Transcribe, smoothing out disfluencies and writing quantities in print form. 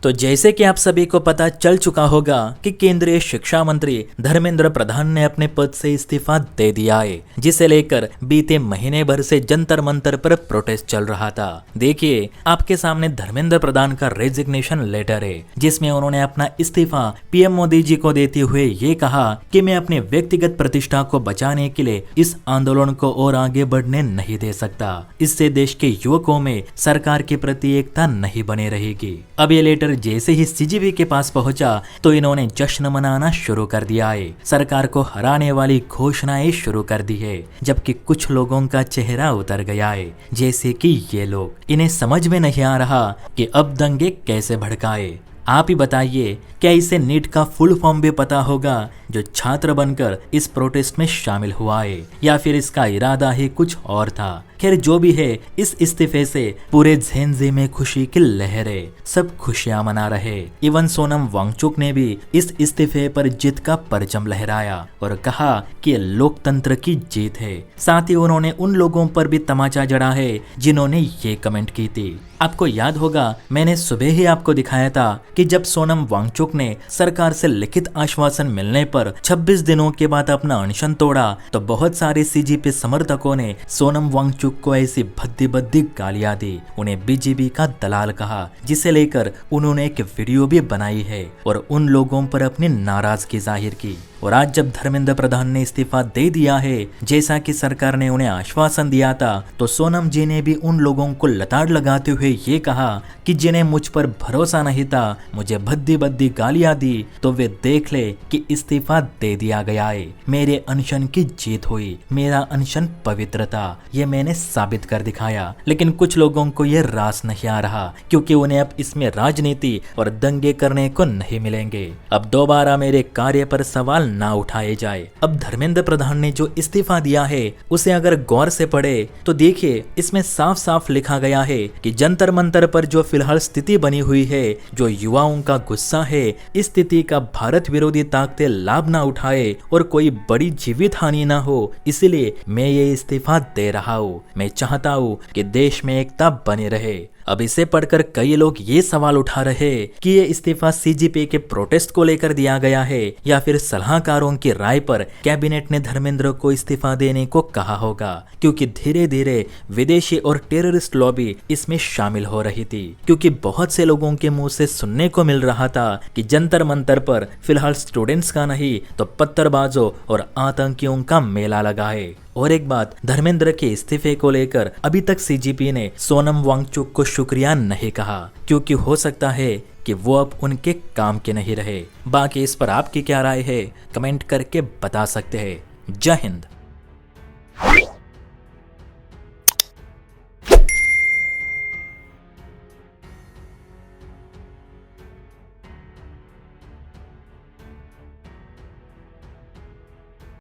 तो जैसे कि आप सभी को पता चल चुका होगा कि केंद्रीय शिक्षा मंत्री धर्मेंद्र प्रधान ने अपने पद से इस्तीफा दे दिया है, जिसे लेकर बीते महीने भर से जंतर मंतर पर प्रोटेस्ट चल रहा था। देखिए, आपके सामने धर्मेंद्र प्रधान का रेजिग्नेशन लेटर है, जिसमें उन्होंने अपना इस्तीफा पीएम मोदी जी को देते हुए ये कहा कि मैं अपने व्यक्तिगत प्रतिष्ठा को बचाने के लिए इस आंदोलन को और आगे बढ़ने नहीं दे सकता। इससे देश के युवकों में सरकार के प्रति एकता नहीं बने रहेगी। अब ये लेटर जैसे ही सीजीपी के पास पहुंचा तो इन्होंने जश्न मनाना शुरू कर दिया है। सरकार को हराने वाली घोषणाएं शुरू कर दी है, जबकि कुछ लोगों का चेहरा उतर गया है, जैसे कि ये लोग। इन्हें समझ में नहीं आ रहा कि अब दंगे कैसे भड़काए। आप ही बताइए, क्या इसे नीट का फुल फॉर्म भी पता होगा जो छात्र बनकर इस प्रोटेस्ट में शामिल हुआ है, या फिर इसका इरादा ही कुछ और था। खैर, जो भी है, इस इस्तीफे से पूरे झेंझे में खुशी की लहर है। सब खुशियां मना रहे। इवन सोनम वांगचुक ने भी इस इस्तीफे पर जीत का परचम लहराया और कहा कि ये लोकतंत्र की जीत है। साथ ही उन्होंने उन लोगों पर भी तमाचा जड़ा है जिन्होंने ये कमेंट की थी। आपको याद होगा, मैंने सुबह ही आपको दिखाया था कि जब सोनम वांगचुक ने सरकार से लिखित आश्वासन मिलने पर 26 दिनों के बाद अपना अनशन तोड़ा, तो बहुत सारे सीजीपी समर्थकों ने सोनम वांगचुक को ऐसी भद्दी भद्दी गालियां दी, उन्हें बीजेपी का दलाल कहा, जिसे लेकर उन्होंने एक वीडियो भी बनाई है और उन लोगों पर अपनी नाराजगी जाहिर की। और आज जब धर्मेंद्र प्रधान ने इस्तीफा दे दिया है, जैसा कि सरकार ने उन्हें आश्वासन दिया था, तो सोनम जी ने भी उन लोगों को लताड़ लगाते हुए ये कहा कि जिन्हें मुझ पर भरोसा नहीं था, मुझे भद्दी भद्दी गालियां दी, तो वे देख ले कि इस्तीफा दे दिया गया है। मेरे अनशन की जीत हुई, मेरा अनशन पवित्र था, ये मैंने साबित कर दिखाया। लेकिन कुछ लोगों को ये रास नहीं आ रहा, क्योंकि उन्हें अब इसमें राजनीति और दंगे करने को नहीं मिलेंगे। अब दोबारा मेरे कार्य पर सवाल ना उठाए जाए। अब धर्मेंद्र प्रधान ने जो इस्तीफा दिया है, उसे अगर गौर से पढ़े तो देखिए, इसमें साफ साफ लिखा गया है कि जंतर मंतर पर जो फिलहाल स्थिति बनी हुई है, जो युवाओं का गुस्सा है, इस स्थिति का भारत विरोधी ताकतें लाभ ना उठाए और कोई बड़ी जीवित हानि ना हो, इसलिए मैं ये इस्तीफा दे रहा हूँ। मैं चाहता हूँ कि देश में एकता बनी रहे। अब इसे पढ़कर कई लोग ये सवाल उठा रहे कि ये इस्तीफा सीजीपी के प्रोटेस्ट को लेकर दिया गया है, या फिर सलाहकारों की राय पर कैबिनेट ने धर्मेंद्र को इस्तीफा देने को कहा होगा, क्योंकि धीरे धीरे विदेशी और टेररिस्ट लॉबी इसमें शामिल हो रही थी। क्योंकि बहुत से लोगों के मुंह से सुनने को मिल रहा था कि जंतर मंतर पर फिलहाल स्टूडेंट्स का नहीं तो पत्थरबाजों और आतंकियों का मेला लगा है। और एक बात, धर्मेंद्र के इस्तीफे को लेकर अभी तक सीजीपी ने सोनम वांगचुक को शुक्रिया नहीं कहा, क्योंकि हो सकता है कि वो अब उनके काम के नहीं रहे। बाकी इस पर आपकी क्या राय है, कमेंट करके बता सकते हैं। जय हिंद।